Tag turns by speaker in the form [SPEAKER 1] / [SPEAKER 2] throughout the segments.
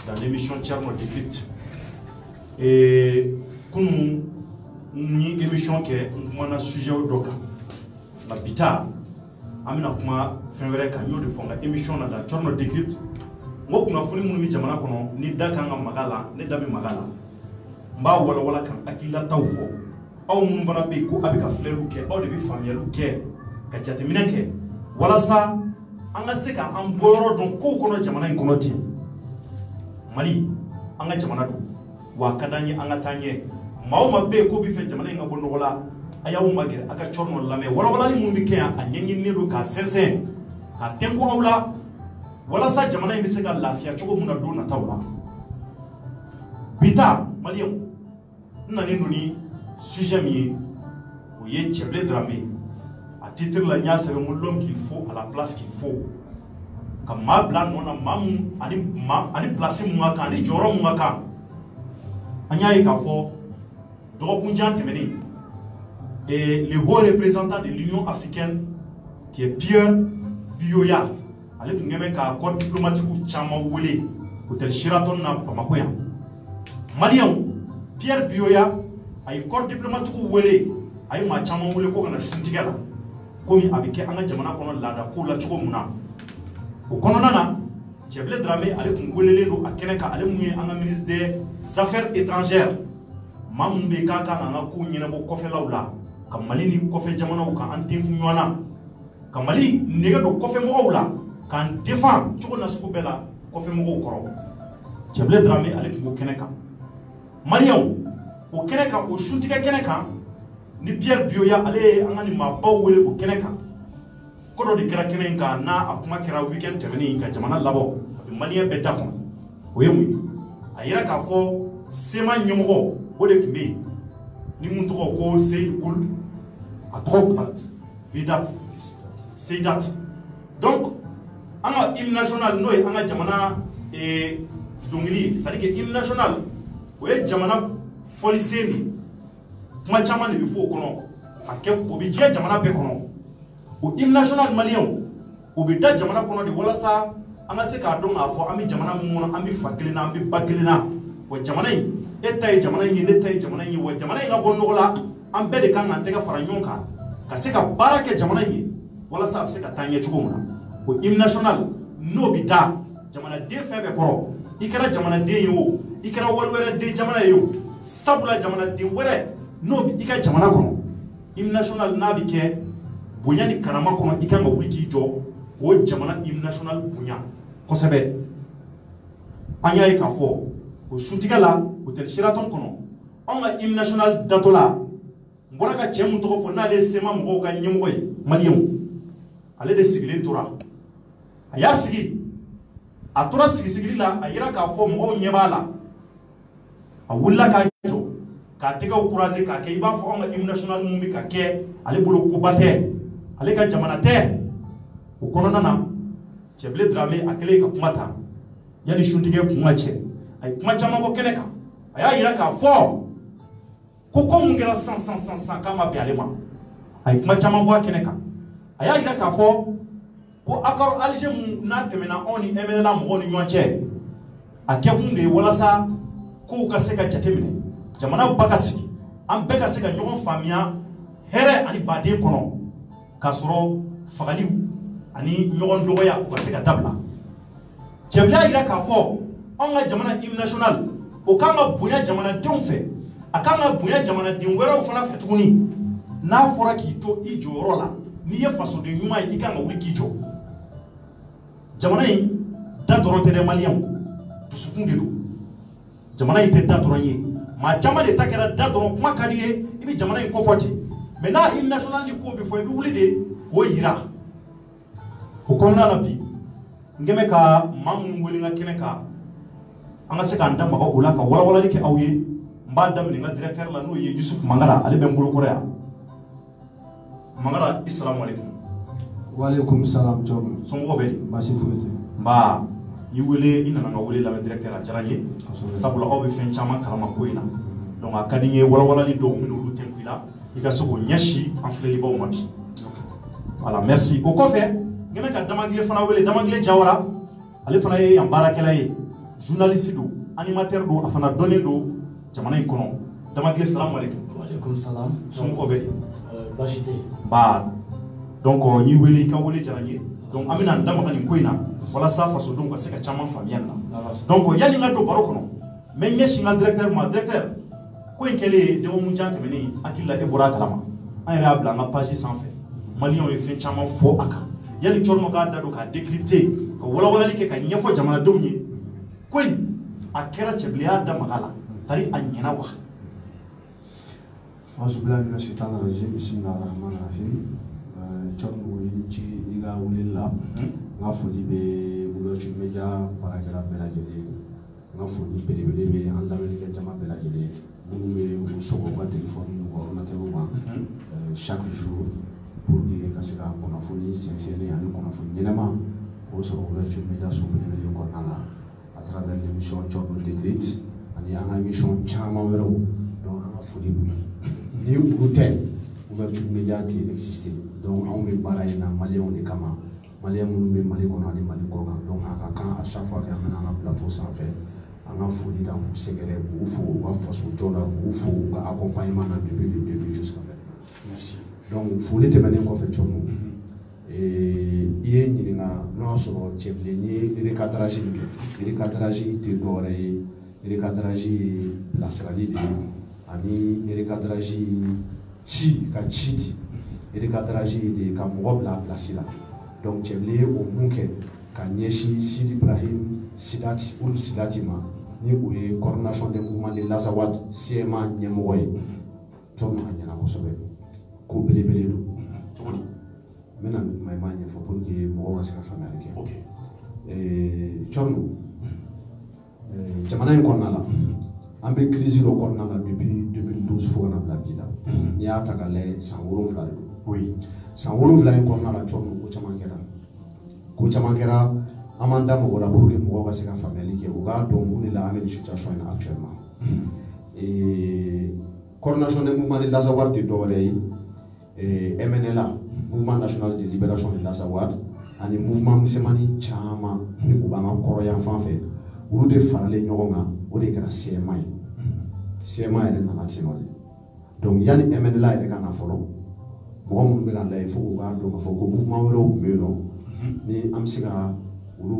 [SPEAKER 1] dans l'émission Tcherno Décrypte. Et pour nous, une émission qui est un sujet au doka. La bita, amina kuma fenwere kan yo de fonga émission na dans Tcherno Décrypte. Moi kuna funi munu mi jamana kono ni daka nga magala, ni dabi magala. Mba wala kan akila tawfo. Aw mun bana be ko abika flelu ke, aw de bi famiyalu ke, ka jatemina ke. Wala sa anga seka an boyoro don ko kono jamana in kono ti. Mali anga jamana do wa kadanyi anga tanye mauma be ko bi fe jamana nga bondo wala ayawu magere aka chorno lame wala ni mumbi ke a nyenyi nedo ka sensen ka tempo awla wala sa jamana in seka lafiya chogo muna do na tawla bita maliyon nani ndoni sujet mi o ye Tcheblé Dramé à titre la nya c'est l'homme qu'il faut à la place qu'il faut comme ma blanc non mamu ani place mu aka ani joro mu aka anya yi ka fo do kunjan temeni et le haut représentant de l'Union africaine qui est Pierre Buyoya ale ngeme ka accord diplomatique ou chama wole hôtel Sheraton na Bamako ya Malion Pierre Buyoya ay accord diplomatique ou wole ay ma chama wole ko kana shuntigala komi abike anga jamana kono lada ko la chugo muna o kono nana Tcheblé Dramé ale kungolele do akeneka ale munye anga ministre des affaires étrangères mambe kaka anga ko nyina bo kofe lawla kamali ni kofe jamana ko kan antin nyona kamali nega do kofe mo wala kan défend chugo na suko bela kofe mo koro Tcheblé Dramé ale kungo keneka malion o keneka o shuntiga keneka ni Pierre Buyoya ale angani ma bawwele ko keneka kodo di kera kenenka na akuma kera weekend temeni ka jamana labo malien beta ko oyemu ayira ka fo sema nyomo o de kimbe ni muntu ko Seyd Koul atrok vidat Seydat donc anga hymne national noy anga jamana e dongili c'est-à-dire que hymne national oye jamana foliseni kuma chama ne bifo kono ake obi je jamana be kono o hymne national malien obi da jamana kono de wala sa anga se ka don afo ami jamana mu no ami fakilina ami bakilina wa jamana yi etay jamana yi netay jamana yi wa jamana yi ngabondo wala am be de kan antega faranyonka ka se ka barake jamana yi wala sa se ka tanye chugo muna o hymne national no bi da jamana de febe koro ikara jamana de yo ikara walwere de jamana yo sabula jamana de were no bi ika jamana kono hymne national na bi ke bonyani karama kono ika ma wiki jo o jamana hymne national bonya kosebe anya yi ka fo o shuntigala hôtel Sheraton kono onga hymne national datola mbora ka chemu to fo na le sema mbo ka nyemo koy malien ale de sigile tora aya sigi atora sigi la ayira ka fo mbo nyebala awulla ka jo ka tega o croiser ka ke iba fo onga hymne national mumbi ka ke ale bolo ko bate ale ka jamana te o kono nana Tcheblé Dramé akele ka kumata yani shuntige kuma che ay kuma chama ko keneka aya yira ka fo ko ko mungera 100 kama bialema ay kuma chama ko keneka aya yira ka fo ko akaro alje mu na temena oni emela mo ni nyonche akekunde wala sa ko ka seka jatemine jamana bakasi am beka seka nyon famia here ani bade kono kasoro fagali ani nyogon dogoya ko seka dabla Tcheblé ira ka fo onga jamana hymne national o kanga buya jamana donfe akanga buya jamana dinwera fana fetuguni na fora ki to ijoro la ni ye faso de nyuma yi kanga wiki jo jamana yi da dorote de malien tusukunde do jamana yi te da doronye ma jamana de takera da doron kuma kadiye ibi jamana yi ko foti mais na hymne national ni ko bi fo bi wulide o yira o konna la bi ngeme ka mamun wuli nga kene ka anga se ka ndamba ko ula ka wala like awye mba dam ni nga directeur la no ye Yusuf Mangara ale ben bulu korea Mangara assalamu alaikum
[SPEAKER 2] wa alaikum salam job
[SPEAKER 1] songo be
[SPEAKER 2] masi fuete
[SPEAKER 1] mba yi wele ina nga wele la directeur a jaranye sabula obe fen chama kala makoina donc akadinye wala li do minu lu tempila ika soko nyashi en fleli ba umabi voilà merci ko ko fe ngeme ka damagle fana wele damagle jawara ale fana ye ambara kala ye journaliste do animateur do afana donné do jamana in kono damakle salam alaykum
[SPEAKER 3] wa alaykum salam
[SPEAKER 1] son ko be
[SPEAKER 3] bashite
[SPEAKER 1] ba donc ni wele ka wele jaranye donc amina ndama kan ko ina wala sa faso donc c'est ka chama famille na donc yani ngato baro kono mais nyeshi ngal directeur ko en kele de mo jank meni akilla e bora kalama an yɛrɛ y'a bila an ka page sanfɛ maliyɛnw ye fɛn caman fɔ a kan yanni cɔrɔmɔ k'a da don k'a décrypter ka walawalali kɛ ka ɲɛfɔ jamanadenw ye ko in a kɛra cɛbileya da maga la tari a ɲɛna wa.
[SPEAKER 2] Asubilahi mina shaitan rajim bismillahir rahmanir rahim cɔrɔmɔ yi ci i ka wulili la n ka foli bɛ Boulogne Media baarakɛla bɛɛ lajɛlen n ka foli belebele bɛ an lamɛnnikɛ jama bɛɛ lajɛlen minnu bɛ u sɔgɔ u ka téléphone n'u ka ordinateurs ma chaque jour pour que ka se ka kunnafoni sɛnsɛnlen ani kunnafoni ɲɛnɛma k'o sɔrɔ Boulogne Media so belebele kɔnɔna la à travers l'émission Cɔrɔmɔ Décrypte ani an ka émission caman wɛrɛw donc an ka foli b'u ye ni olu tɛ Boulogne Media tɛ exister donc anw bɛ baara in na maliyɛnw de kama maliyɛn minnu bɛ Mali kɔnɔ ani Mali kɔ kan donc a ka kan à chaque fois que an bɛna an ka plateau sanfɛ an ka foli ta k'u sɛgɛrɛ k'u fo u ka faso jɔ la k'u fo u ka accompagnement na depuis le début jusqu'à maintenant.
[SPEAKER 1] Merci.
[SPEAKER 2] Donc foli tɛmɛnen kɔfɛ Cɔrɔmɔ i ye ɲininka n'o y'a sɔrɔ cɛbilen ye recadrage min kɛ recadrage tɛ dɔwɛrɛ ye recadrage ye bilasirali de ye ani recadrage ci ka ci di recadrage de ka mɔgɔ bila place la donc cɛbilen ye o mun kɛ ka ɲɛsin Sidi Ibrahim Sidati Ould Sidati ma ni o ye coordination des mouvements de l'Azawad CMA ɲɛmɔgɔ ye Cɔrɔmɔ a ɲɛna kosɛbɛ ko belebele don
[SPEAKER 1] cogo di
[SPEAKER 2] n bɛna kuma in m'a ɲɛfɔ pour que mɔgɔw ka se ka faamuyali kɛ
[SPEAKER 1] ok
[SPEAKER 2] Cɔrɔmɔ jamana in kɔnɔna la an bɛ crise dɔ kɔnɔna la depuis 2012 fo ka na bila bi la n'i y'a ta k'a lajɛ san 7 de don
[SPEAKER 1] oui
[SPEAKER 2] san 7 in kɔnɔna la Cɔrɔmɔ ko caman kɛra an m'an da mɔgɔ la pour que mɔgɔw ka se ka faamuyali kɛ u k'a dɔn mun de la an bɛ nin situation in na actuellement coordination des mouvements de l'Azawad tɛ dɔwɛrɛ ye MNLA mouvement national de libération de l'Azawad ani mouvement misɛnmanin caman ni u b'an ka kɔrɔ yan fan fɛ olu de faralen ɲɔgɔn kan o de kɛra CMA ye CMA yɛrɛ nana ten nɔ de donc yanni MNLA yɛrɛ ka na fɔlɔ mɔgɔ minnu bɛ ka lajɛ fo k'u k'a dɔn k'a fɔ ko mouvement wɛrɛw tun bɛ yen nɔ ni an bɛ se ka olu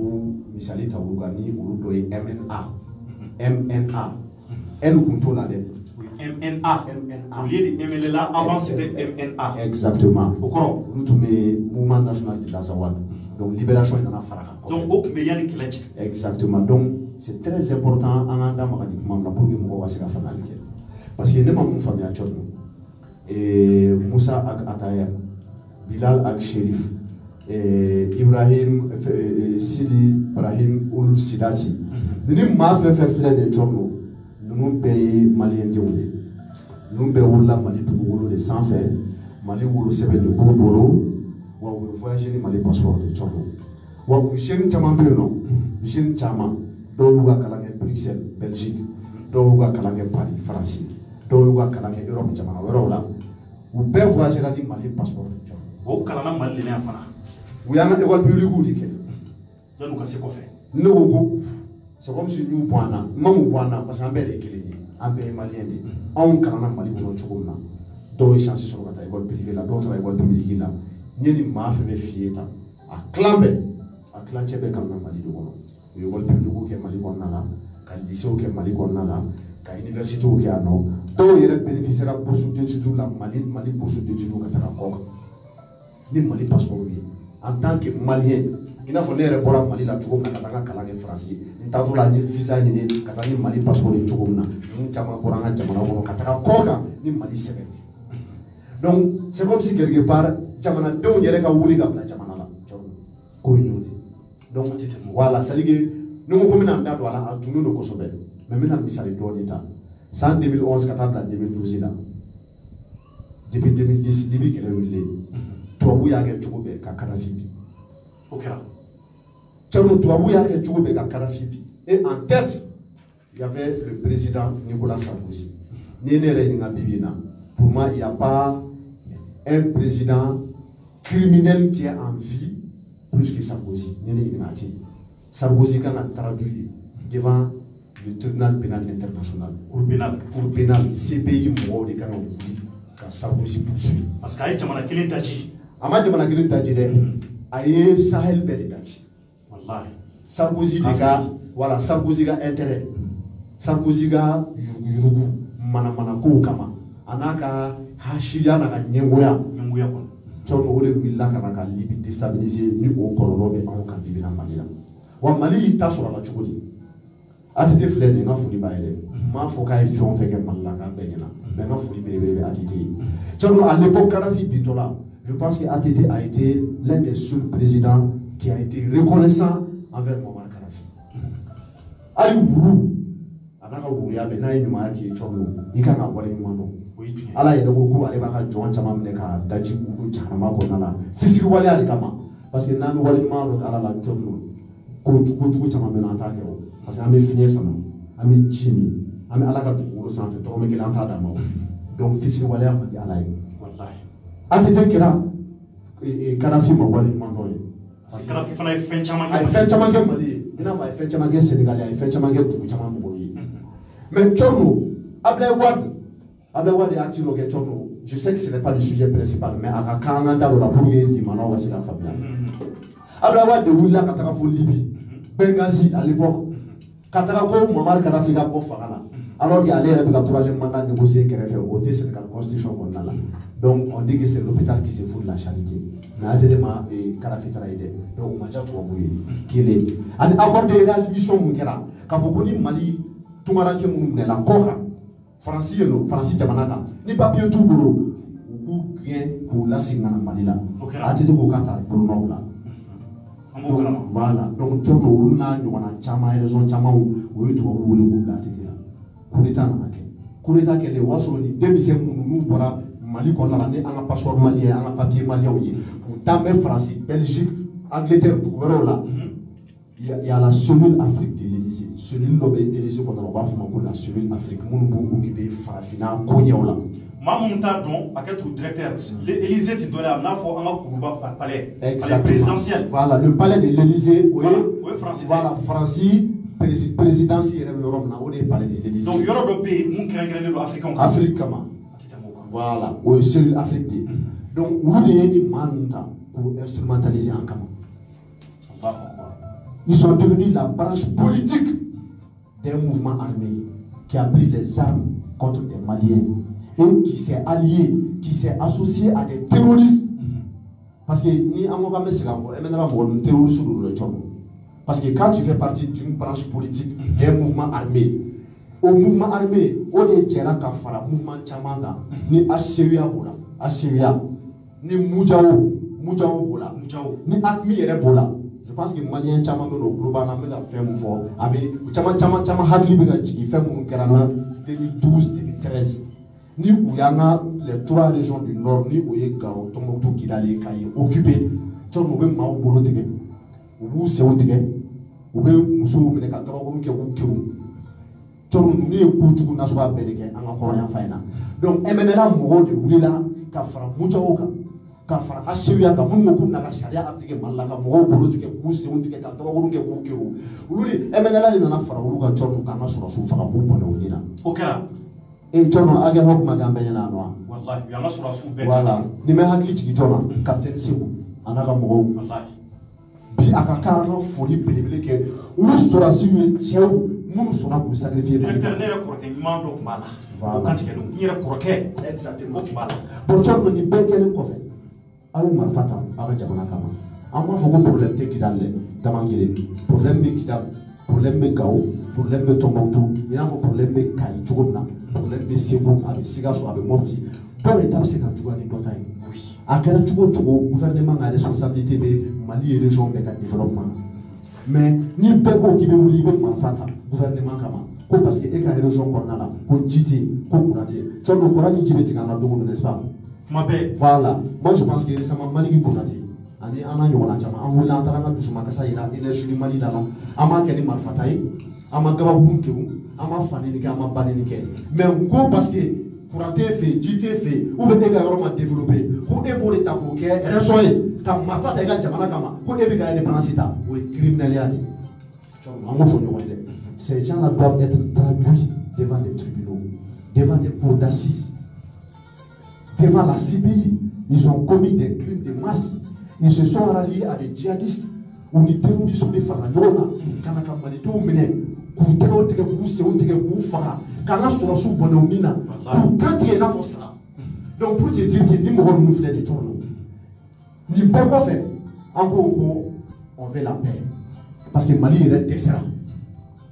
[SPEAKER 2] misali ta olu kan ni olu dɔ ye MNA L kun t'o la dɛ
[SPEAKER 1] MNA au lieu de MNLA avant c'était MNA
[SPEAKER 2] exactement
[SPEAKER 1] o kɔrɔ
[SPEAKER 2] olu tun bɛ mouvement national de l'Azawad donc libération in nana fara kan
[SPEAKER 1] donc o tun bɛ yanni kɛlɛ cɛ
[SPEAKER 2] exactement donc c'est très important an k'an da maga nin kuma na pour que mɔgɔw ka se ka faamuyali kɛ parce que ne ma mun faamuya Cɔrɔmɔ Musa ak Atayer Bilal ak Sherif Ibrahim Sidi Ibrahim Ould Sidati ni maa fɛn fɛn filɛ de Cɔrɔmɔ ninnu bɛɛ ye maliyɛn denw de ninnu bɛɛ wolola Mali dugukolo de sanfɛ Mali wolosɛbɛn de b'u bolo wa u bɛ voyager ni Mali passeport de Cɔrɔmɔ wa u jeune caman bɛ yen nɔ jeune caman dɔw y'u ka kalan kɛ Bruxelles Belgique dɔw y'u ka kalan kɛ Paris France dɔw y'u ka kalan kɛ Europe jamana wɛrɛw la u bɛɛ voyagera ni Mali passeport de Cɔrɔmɔ
[SPEAKER 1] o kalanna Mali de la yan fana
[SPEAKER 2] u y'an ka école publique de kɛ
[SPEAKER 1] yanni u ka se kɔfɛ
[SPEAKER 2] ne ko ko c'est comme si n'u bɔ an na n ma m'u bɔ an na parce que an bɛɛ de ye kelen ye an bɛɛ ye maliyɛn de ye anw kalanna Mali kɔnɔ cogo min na dɔw ye chance sɔrɔ ka taa école privée la dɔw taara école publique la n ye nin maa fɛn fɛn f'i ye tan a tilan bɛɛ a tilancɛ bɛɛ kalanna Mali de kɔnɔ u ye école publique kɛ Mali kɔnɔna la ka lycée kɛ Mali kɔnɔna la ka université kɛ yan nɔ dɔw yɛrɛ bénéficiera bourse d'études la Mali bourse d'études ka taga kɔ kan ni Mali passeport ye en tant que malien i n'a fɔ ne yɛrɛ bɔra Mali la cogo min na ka taa n ka kalan kɛ France n taatɔ la n ye visa ɲini ka taa ni Mali passeport ye cogo min na ninnu caman bɔra an ka jamana kɔnɔ ka taga kɔ kan ni Mali sɛbɛn donc c'est comme si quelque part jamanadenw yɛrɛ ka wuli ka bila jamana la ko in y'o de donc voilà c'est à dire que ni n ko n bɛna n da don a la a tunnen don kosɛbɛ mais n bɛna misali dɔɔni ta san 2011 ka taa bila 2012 la depuis 2010 Libi kɛlɛ wililen tubabu y'a kɛ cogo bɛɛ ka Kadhafi bi
[SPEAKER 1] o kɛra
[SPEAKER 2] Cɔrɔmɔ tubabu y'a kɛ cogo bɛɛ ka Kadhafi bi et en tête il y avait le président Nicolas Sarkozy ni ne yɛrɛ ɲininka bi bi in na pour moi il n'y a pas un président criminel qui est en vie plus que Sarkozy ni ne ɲininka ten Sarkozy kan ka traduire devant le tribunal pénal international. Cour pénal, CPI, moi, de Kano, car Sarkozy poursuit.
[SPEAKER 1] Parce qu'il y a Jamana Kelen Taji.
[SPEAKER 2] Ama Jamana Kelen Taji, aye Sahel Bel Taji.
[SPEAKER 1] Wallahi.
[SPEAKER 2] Sarkozy de ka, voilà, Sarkozy ga intérêt. Sarkozy ga yurugu, mana ko kama. Anaka hashiya na nyengoya.
[SPEAKER 1] Nyengoya kon.
[SPEAKER 2] Tchono ole willa kana ka Libi déstabiliser ni o kololo be an kan Libi na Mali la. Wa Mali ta sura la chukudi. Atete flene nga fuli baile. Ma fo kay fion feke Mali ka benyana. Mais nga fuli bele atete. Tchono à l'époque Kadhafi Bitola, je pense que ATT a été l'un des seuls présidents qui a été reconnaissant envers Muammar Kadhafi. Ali wuru anaka wuru ya be na nyuma ki tchono ikanga wale mano. Ala yɛrɛ ko ale b'a ka jɔn caman minɛ ka daji olu jahanama kɔnɔna la fisiri waleya de kama parce que n'an bɛ waleɲuman dɔ ala la cogo min kojugu caman bɛ na an t'a kɛ o parce que an bɛ fiɲɛ sama an bɛ ji min an bɛ ala ka dugukolo sanfɛ tɔgɔmɛ kelen an t'a d'a ma o donc fisiri waleya man di ala ye ATT kɛra Kadhafi ma waleɲuman dɔ ye
[SPEAKER 1] parce que Kadhafi fana ye fɛn caman kɛ
[SPEAKER 2] a ye fɛn caman kɛ Mali ye i n'a fɔ a ye fɛn caman kɛ Sénégal a ye fɛn caman kɛ dugu caman mɔgɔw ye mais Tchorno Ablaye Wade a tiré au Tchorno. Je sais que ce n'est pas le sujet principal, mais à Kanganda, la pour y Dimano, c'est la famille. Ablaye Wade Willa Katarafo Libye, Benghazi à l'époque, Katarako, Muammar Kadhafi a beau Farana. Alors qu'il allait avec le troisième mandat négocié qui avait voter sur la constitution qu'on a là. Donc on dit que c'est l'hôpital qui se fout de la charité. Mais à Téléma et Kadhafi Traïdé, donc on m'a déjà trouvé qu'il est. En accordé la mission Mungera, quand vous connaissez Mali, tout le monde qui est la Coca. Francis Jamanaka, ni papier tout boulot, ou bien pour la signal Malila. A été de Bokata pour nous là. Voilà, donc tu as un chama et raison chama ou tu as voulu la tête là. Coup d'état n'a pas. Coup d'état que les oiseaux ni demi-c'est nous pour Mali qu'on a né un passeport malien, un papier malien ou tamé France, Belgique, Angleterre, tout là. Il y a la cellule Afrique de l'Élysée. Cellule l'Élysée qu'on a fait la cellule Afrique. Mon bon occupé Farafina, Kognola.
[SPEAKER 1] Mamouta donc, à quel directeur l'Élysée tu dois amener pour un palais
[SPEAKER 2] présidentiel. Voilà, le palais de l'Élysée. Oui, voilà, Francis, présidentiel, le palais de l'Élysée.
[SPEAKER 1] Donc, il y aura d'autres pays, mon créateur africain.
[SPEAKER 2] Africain. Voilà, oui, cellule Afrique. Donc, où est-ce pour instrumentaliser en Kama? Ils sont devenus la branche politique d'un mouvement armé qui a pris les armes contre des Maliens et qui s'est allié, qui s'est associé à des terroristes. Parce que ni terroriste parce que quand tu fais partie d'une branche politique d'un mouvement armé, au mouvement armé, on est Kafara, mouvement Chamanda, ni Assyria Bola, Assyria, ni Moujao Bola, ni Akmi Bola. Je pense que les Maliens sont fait un fort. Chama Hagli qui fait mon Kerana 2012-2013. Ni où il y a les trois régions du nord, ni où il y a Tombouctou qui a occupé. Tu as trouvé Mao Bolo Tige, ou Séoutige, ou bien Moussou Menekatabakou qui est au Kéou. Tu as trouvé Kouchou Naswa Beleke, en Coréen Faina. Donc, MNLA Mouro de Oulila, Kafra Mouchaoka. Kafara Assyria ka mun ko na ka sharia appliquer malaka mo bolo tike ku se on tike ta to ko ke ku kero ululi emenala ni na fara ulu ka chorno kana sura su fara ku bono nina
[SPEAKER 1] okera
[SPEAKER 2] e chorno aga hok magamba yana no
[SPEAKER 1] wallahi ya nasura su be
[SPEAKER 2] wala ni me hakli tiki chorno captain sibu anaka mo
[SPEAKER 1] wallahi
[SPEAKER 2] bi aka ka no foli belebele ke ulu sura sibu chew mun sura ku sacrifier
[SPEAKER 1] directeur ne ko ke mando mala voilà quand que ni re ko ke exactement ko mala
[SPEAKER 2] pour chorno ni be ken ko fe ayo marfata aba jamana kama amma fogo problème te kidale tamangere problème be kidab problème be gawo problème be Tombouctou ina fo problème be kay jogona problème be Ségou avec Sigasso avec Mopti pour étape c'est quand tu vois les batailles à quel gouvernement a responsabilité de Mali et région de développement mais ni beko qui veut libre marfata gouvernement kama ko parce que e ka région cornala ko jiti ko kurate so do korani jibeti kana do n'est-ce pas. Voilà, moi je pense que récemment Mali Bonati, ani ana yona chama, on voulait entendre un peu sur ma casa, il a énergie du Mali d'avant, ama keni marfataï, ama gaba hunkeru, ama fanenike, ama banenike. Mais on parce que courante fait, jité fait, ou le dégât vraiment développé, ou ebo les tapoké, resoye, comme marfataï ga jamana kama, ou ebiga indépendance ta, ou criminel yani. On va faire ces gens-là doivent être traduits devant des tribunaux, devant des cours d'assises, devant la CPI. Ils ont commis des crimes de masse. Ils se sont ralliés à des djihadistes ou des terroristes ou des pharaons. Donc pour te dire que les gens nous font des tournois. Ni pas quoi faire. Encore on veut la paix. Parce que Mali est décevant.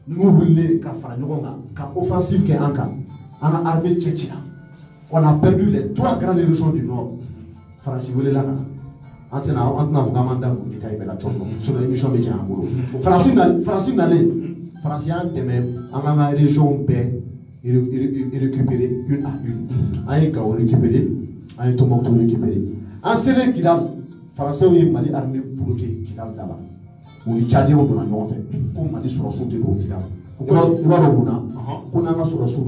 [SPEAKER 2] Nous voulons qu'à offensive qui est en cas, en armée tchétchène. On a perdu les 3 grandes régions du Nord. France, vous voulez là. Maintenant, on a vraiment dans détail la sur l'émission de Django. France n'allait. France a même en région paix et récupérer une à une. Un Gao récupéré, un Tombouctou récupéré. En Sélé Kidal, Français ou Mali armée bloquée Kidal là-bas. Ou les Tchadiens ont donné un fait. Comme Mali sur la soute de Kidal. On a sur la soute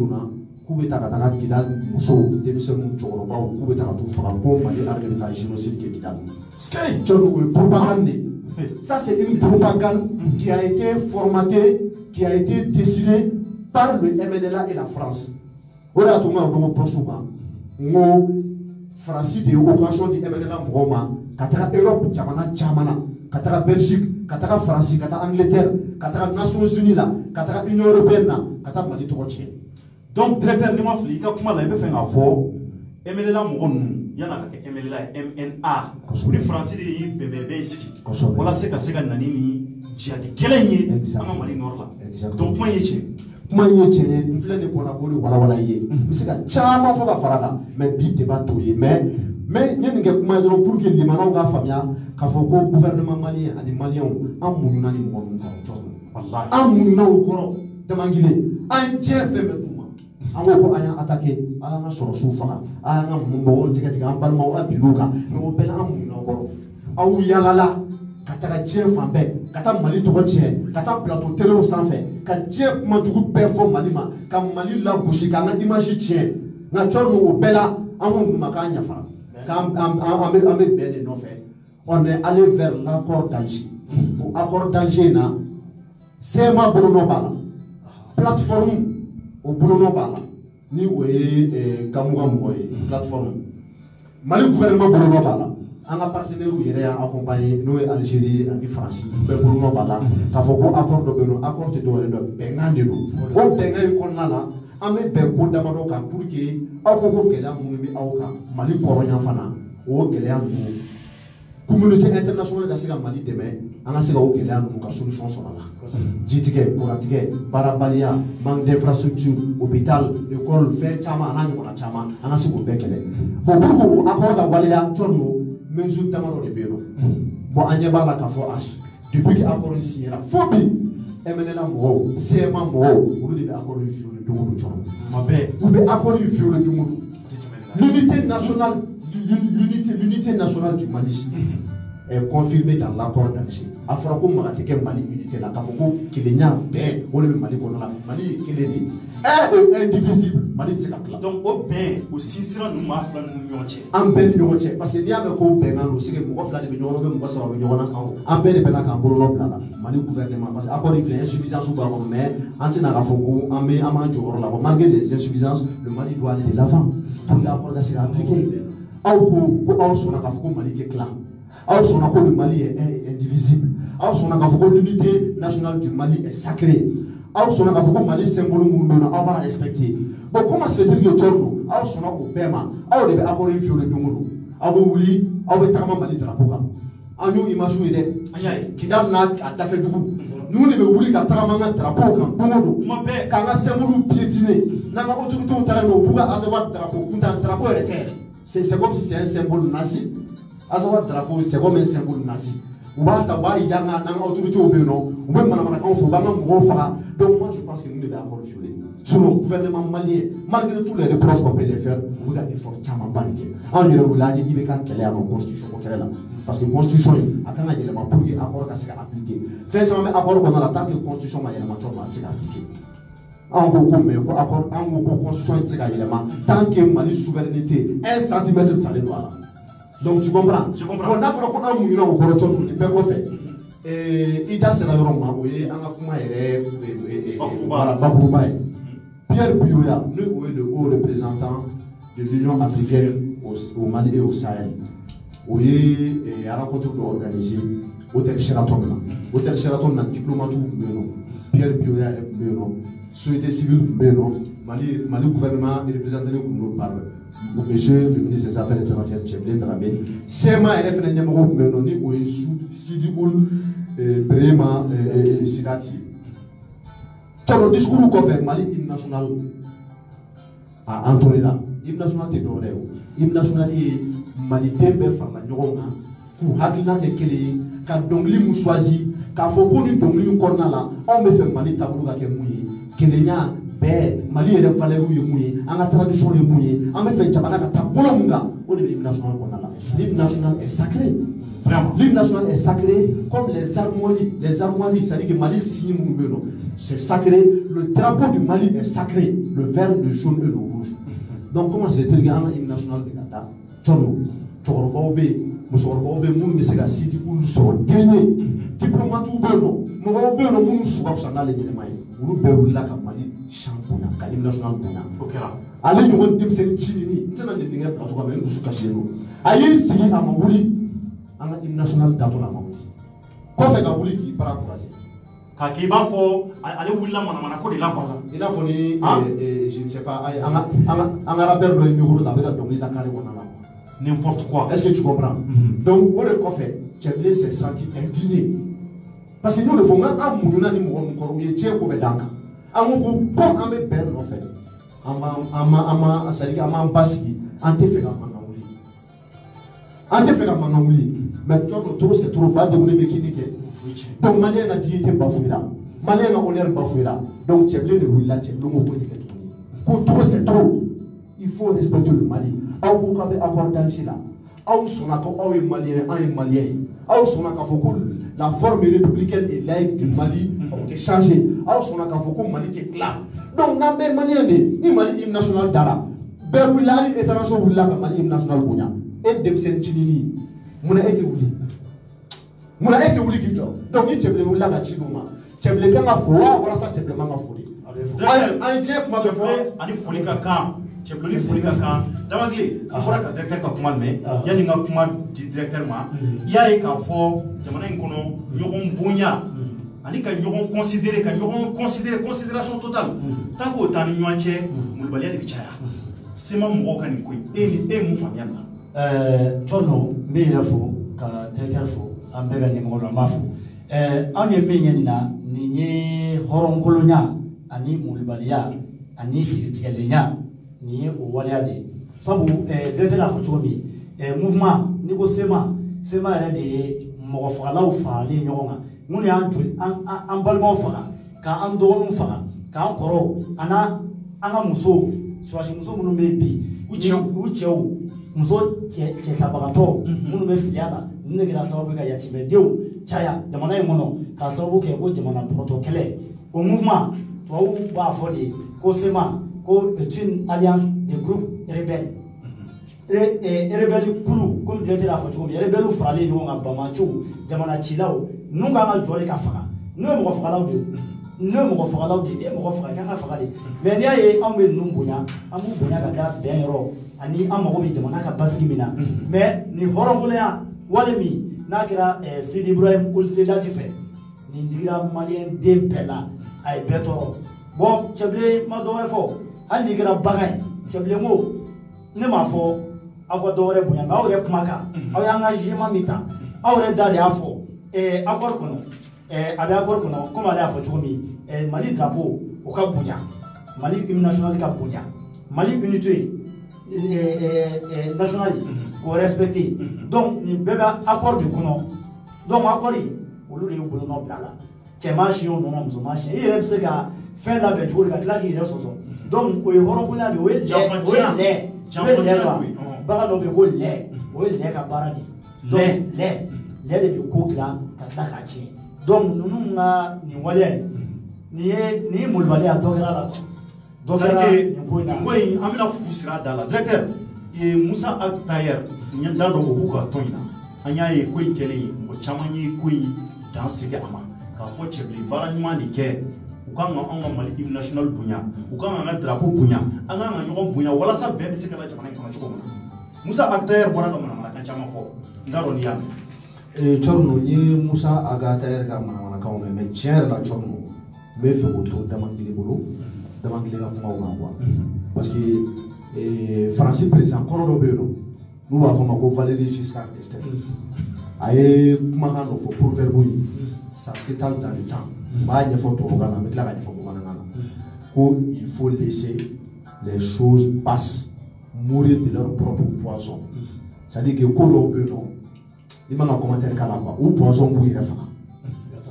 [SPEAKER 2] Kidal, Kidal, Mousso, Demisel Mouchoroba, ou Koubetaka Franco, Mali armée de la génocide qui est Kidal. Propagande. Ça, c'est une propagande qui a été formatée, qui a été décidée par le MNLA et la France. Voilà tout le monde comme souvent. Nous, Francis de occasion du MNLA Mroma, Katara Europe, Chamana, Katara Belgique, Katara France, Katara Angleterre, Katara Nations Unies, Katara Union Européenne, Katara Mali Troche.
[SPEAKER 1] Donc, directeur, nous avons fait comment la fait un fort. MNLA Mron, il y en a MNLA MNA. Les Français de BBBSK. Voilà ce que c'est que Nanini, Djihadi Keleni, en Mali Nord là. Donc, moi, il y
[SPEAKER 2] kuma ye chenye mflene kona boli wala ye misika chama foka faraka mais bi débat to ye mais nyeni nge kuma dron pour que limana ga famia ka foko gouvernement malien ani malien amununa ni mo ko wallahi amununa ko demangile an je feme tuma an ko aya attaquer ala na soro sufa aya na mo tika an balma wa biluka no bela amununa ko awu yalala Kata Djien Fambe, Kata Mali Togoche, Kata Plateau Télé Sanfé, Kata Djien Madjougou Perfo Malima, Kam Mali La Bouchi, Kana Imagi Tien, Nature au Bella, Amon Makanya Fa, Kam Ame Ben non fait. On est allé vers l'accord d'Alger. Pour accord d'Alger, c'est ma Bruno Bala. Plateforme au Bruno Bala. Ni Oué, Kamouamoué, plateforme. Mali gouvernement Bruno Bala. Un partenaire qui est accompagné, nous, Algérie et France, nous avons un accord de Beno, accord de Douane, Bengan de l'eau. Au Bengan, on a là, on met Bengo d'Amadoka pour qu'il Aoko Kela Moumi Aoka, Mali Koroyan Fana, au Kéléan. Communauté internationale de Mali demain, on a au Kéléan, une solution sur là. Jitike, Koratike, Barabalia, manque d'infrastructure, hôpital, école, fait Chama, Chama, on a ce qu'on békele. Bon, pour accord d'Awalia, Tchorno, mesure d'amaro de Béno. Bon, Agneba la Kafo H. Depuis qu'il a encore ici, il a phobie. MNLA Moro, CMA Moro, vous devez accorder le viol de Moudou. Vous devez accorder le viol de Moudou. L'unité nationale du Mali est confirmée dans l'accord d'Alger. Afrako Marateke Mali unité la Kafoko, qu'il y a bien, on le Mali qu'on a la Mali, qu'il est indivisible. Mali Tchekakla.
[SPEAKER 1] Donc, au bien, aussi, si on nous m'a fait
[SPEAKER 2] un ben yoche, parce qu'il y a un peu de aussi que moi, la de Mignon, un peu de Pena Cambono Plana, Mali gouvernement, parce qu'accord il fait insuffisance ou pas, mais Antinarafoko, Amé, Amanjo, malgré les insuffisances, le Mali doit aller de l'avant pour l'accord d'Alger appliqué. Au son Akafoko Mali est clair. Au son accord le Mali est indivisible. Au son Akafoko l'unité nationale du Mali est sacrée. Au son Akafoko Mali symbole mouvement, on va respecter. Bon, comment se fait-il que Tchorno, au son accord Bema, au début accord une fiole de Moulou, au Wouli, au Betama Mali de la Poga. En nous, imaginons qui donne à Tafé Dougou. Nous ne voulons pas travailler drapeau quand Pomodo, quand on s'est moulu piétiner, n'a pas autorité au terrain au Bouga, à savoir drapeau, un drapeau est terre. C'est comme si c'est un symbole nazi. À savoir drapeau, c'est comme un symbole nazi. Ou pas, il y a une autorité au Bénin, ou même quand on fait un donc moi je pense que nous devons avoir violé. Sur le gouvernement malien, malgré tous les reproches qu'on peut les faire, vous avez des efforts tellement baniqués. En Europe, il y a une constitution. Parce que la constitution, il y a un élément pour que l'accord soit appliqué. Faites un accord qu'on a la table de constitution, il y a un élément qui est appliqué. En gros, mais accord en constitution, il y a un élément. Tant que Mali souveraineté, 1 centimètre de les doigts. Donc tu comprends? Je comprends. On a fait un mouvement au Corochon, il peut faire. Et il y a un élément où il y a un Bakouba. Pierre Buyoya, nous est le haut représentant de l'Union africaine au Mali et au Sahel. Oui, et à la rencontre organisée, Hôtel Sheraton. Hôtel Sheraton, un diplomate Pierre Buyoya est société civile Mali gouvernement est représenté comme nous parle. Monsieur le ministre des Affaires étrangères, Tcheblé Dramé, Sema RF N'Yamoro Menoni, ou Sidi Oul, Brema et Sidati. Dans le discours qu'on fait, Mali hymne national à Antonella, hymne national de Doreo, hymne national est Mali Tembe Fama Nyoronga, pour Hakina de Kele, quand Dongli mou choisi, quand Fokoni Dongli Kornala, on me fait Mali Tabouga Kemouye, Kelenya, Bé, Mali et Valérou Yemouye, en la tradition Yemouye, on me fait Jabana Tabolonga, au début hymne national Kornala. L'hymne national est sacré. L'hymne national est sacré comme les armoiries. Les armoiries, c'est-à-dire que Mali signe Moubeno. C'est sacré. Le drapeau du Mali est sacré. Le vert, le jaune et le rouge. Donc, comment c'est le gars l'hymne national de Ganda? Tchono, Tchorobaobe, Moussorobaobe, Moun Sega Sidi, ou sont gagnés. Diplomate ou Beno, Mouraobe, Moun Soubapsana, les éléments. Vous pouvez là comme Mali, Champouna, l'hymne national Bouna. Allez, nous avons dit c'est Chini, nous avons dit que nous avons dit que nous avons dit que nous avons dit an hymne national dato la mamu ko fe ka wuli ki para croiser
[SPEAKER 1] ka ki ba fo ale wulila mana ko de la quoi
[SPEAKER 2] ina fo ni je ne sais pas an rappel do mi ta be ka dongli la kare wona la
[SPEAKER 1] n'importe quoi.
[SPEAKER 2] Est-ce que tu comprends? Donc on le ko fe Tcheblé s'est senti indigné parce que nous le font an mununa ni mo ko mi tie ko be danga an ko ko an be ber no fe ama asali ama basiki an te fe ka manga wuli an te fe ka manga wuli. Mais trop c'est trop bas de vous les mécaniques. Donc Malien a dignité bafouera, Malien a honneur bafouera. Donc Tcheblé ne roule là, Tcheblé ne peut pas. Pour trop c'est trop. Il faut respecter le Mali. Aou vous avez accord d'Alger là. Aou son accord, aou est Malien, aou est Malien. Aou son accord, la forme républicaine et laïque du Mali a été changée. Aou son accord, Mali est clair. Donc n'abé Malien ni Mali hymne national d'Ara. Beroulali étranger roule là, Mali hymne national Bounia. Et Demsen Chinini. Muna ete wuli ki jo donc ni Tcheblé wula ka chinuma Tcheblé ka fo wala sa Tcheblé manga foli ay je kuma be fo
[SPEAKER 1] ani foli ka kan Tcheblé ni foli ka kan damagli akora ka directeur ka kuma me yani nga kuma directeur ma yaye ka fo jamana in kono nyogon bonya ani ka nyogon considérer considération totale tant que tani nyoanche mulbalia de bichaya sema mbo kan ko e mu famiana
[SPEAKER 3] Tchono, Mirafo, Trekerfo, Ambega Nimoro Mafu. Anya Minyanina, Nini Horongolonia, Ani Mulbalia, Ani Filitia, Ni Waliade. Sabu, Gretela Fochomi, Mouvement, Nigosema, Sema de Morofala Fa, Lignona, Munian, Ambalmofara, Ka Andon Fara, Ka Koro, Ana Muso, Swashimuso Munumebi, Ucheu. Muso Chabagato, Munume Filiana, Negra Sabuka Yatimedio, Chaya, the Manay Mono, Kasabuke, Ujamana Protocole, au mouvement, toi ou Bafodi, Kosema, Ko Twin Alliance, des groupes rebelles. Rebelle Kulu, comme dirait la photo, Rebelle Frali, nous en Bamachu, Jamana Chilao, nous avons joué Kafara, nous avons fait ne me refera là de me refera quand afara mais il y a un peu numbunya amu bunya gada bien ro ani amaro bi jamana ka basiki mina mais ni horongola walemi nakira Sidi Ibrahim ul Sedati fait ni dira malien de pela ay beto bon Tcheblé ma do fo ani gira bagay Tcheblé mo ne ma fo akwa do re bunya ma o re kumaka aw yanga jima mita aw re dali afo akor kono avec accord comme aller à Fochomi, Mali drapeau au Cap Bounia, Mali hymne national du Cap Bounia, Mali unité nationale pour respecter. Donc, nous bébé accord du Kounon. Donc, accord, au lieu de vous non blala. C'est marché, on non nous marche. Et il aime ce gars faire la bête, il a qui reste. Donc, au Yoron Boula, le Will, lait, Bara no be ko lait, o lait ka barani. Donc, lait de cook là, t'as donc nous nga ni wale ni mulwale atokera la dokera
[SPEAKER 1] ni amina fusira dala directeur e Musa Tayer nyanda do ko ka toina anya e ko ikele mo chamanye ko dans sege ama k'a fɔ cɛbilen baara ɲuman de kɛ u kan ka anw ka Mali hymne national bonya u kan ka an ka drapeau bonya an kan ka ɲɔgɔn bonya walasa bɛɛ bɛ se ka na jamana in kɔnɔ cogo min na Musa Agatayer bɔra ka manamanakan caman fɔ n t'a dɔn n'i y'a mɛn.
[SPEAKER 2] Corno n ye Musa Agatayer ka manamanakanw mɛn mais tiɲɛ yɛrɛ la Corno n bɛ fɛ k'o to Damangile bolo Damangile ka kumaw kan quoi parce que Faransi président kɔrɔ dɔ bɛ yen nɔ n'u b'a fɔ ma ko Valéry Giscard d'Estaing a ye kumakan dɔ fɔ proverbe ye ça s'étale dans le temps n b'a ɲɛfɔ tubabukan na n bɛ tila ka ɲɛfɔ bamanankan na ko il faut laisser les choses passer mourir de leur propre poison c'est-à-dire que ko dɔw bɛ yen nɔ i man ka commentaire k'a la quoi o poison b'u yɛrɛ faga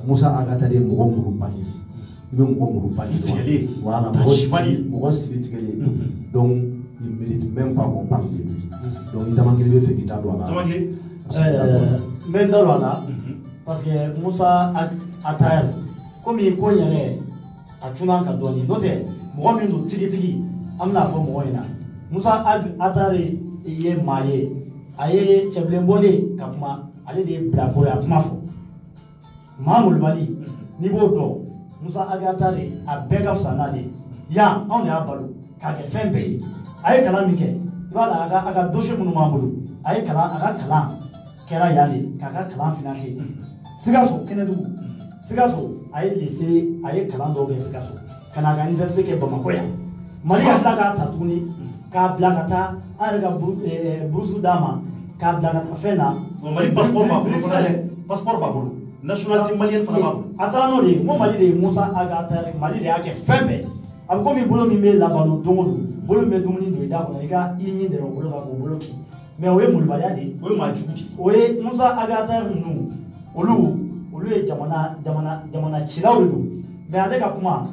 [SPEAKER 2] Musa Agatayer ye mɔgɔ muru bali i bɛ mɔgɔ muru bali voilà mɔgɔ siri tigɛlen donc il mérite même pas qu'on parle de lui donc i Damangile bɛ fɛ k'i da don a la
[SPEAKER 3] n bɛ n da don a la parce que Musa Agatayer komi ko yɛrɛ a cunna ka dɔɔnin n'o tɛ mɔgɔ min don tigitigi an bɛna fɔ mɔgɔ in na Musa Agatayer ye maa ye a ye cɛbilen bɔlen ka kuma ale de ye bilakoro ye a kuma fɔ maa molobali n'i b'o dɔn Musa Agatayer a bɛɛ ka fisa n'ale yan anw de y'a balo k'a kɛ fɛn bɛɛ ye a ye kalan min kɛ i b'a dɔn a ka dossier minnu b'an bolo a ye kalan a ka kalan kɛra yan de k'a ka kalan financer Sikaso Kɛnɛdugu Sikaso a ye kalan dɔw kɛ Sikaso ka na a ka université kɛ Bamakɔ yan Mali ka tila k'a ta tuguni k'a bila ka taa an yɛrɛ ka bourse d'a ma k'a bila ka taa fɛn na
[SPEAKER 1] Mali passeport b'a bolo fana dɛ passeport b'a bolo nationalité malienne fana b'a bolo
[SPEAKER 3] a taara n'o de ye n ko Mali de ye Musa Agatayer Mali de y'a kɛ fɛn bɛɛ a bɛ komi bolo min bɛ labalo don o don bolo min bɛ dumuni don i da kɔnɔ i ka i ɲi dɛrɛ o bolo kan k'o bolo kin mais o ye molobaliya de ye
[SPEAKER 1] o ye maa jugu de ye
[SPEAKER 3] o ye Musa Agatayer ninnu olu ye jamana cilaw de don mais ale ka kuma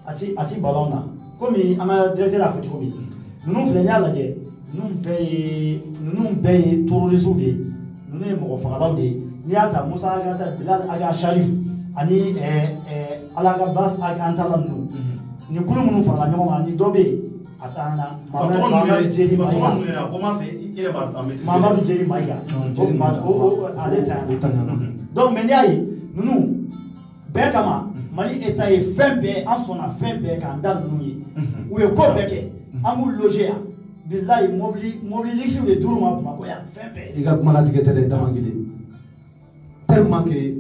[SPEAKER 3] a ti balon na komi an ka directeur a fɔ cogo min ninnu filɛ n'i y'a lajɛ ninnu bɛɛ ye terroristes de ye ninnu ye mɔgɔ fagalaw de ye n'i y'a ta Musa Agatayer Bilal Aga Sharif ani Alagabas Antala ninnu ni kulu minnu farala ɲɔgɔn kan ni dɔ bɛ yen a taa na Mamadu Jeri Mayiga ale ta donc mais n'i y'a ye ninnu bɛɛ kama Mali État ye fɛn bɛɛ an sɔnna fɛn bɛɛ k'an da ninnu ye u ye ko bɛɛ kɛ an b'u loger yan bilayi mobili lisiw de d'olu ma Bamakɔ yan fɛn bɛɛ.
[SPEAKER 2] I ka kuma latigɛ tɛ dɛ Damangile tellement que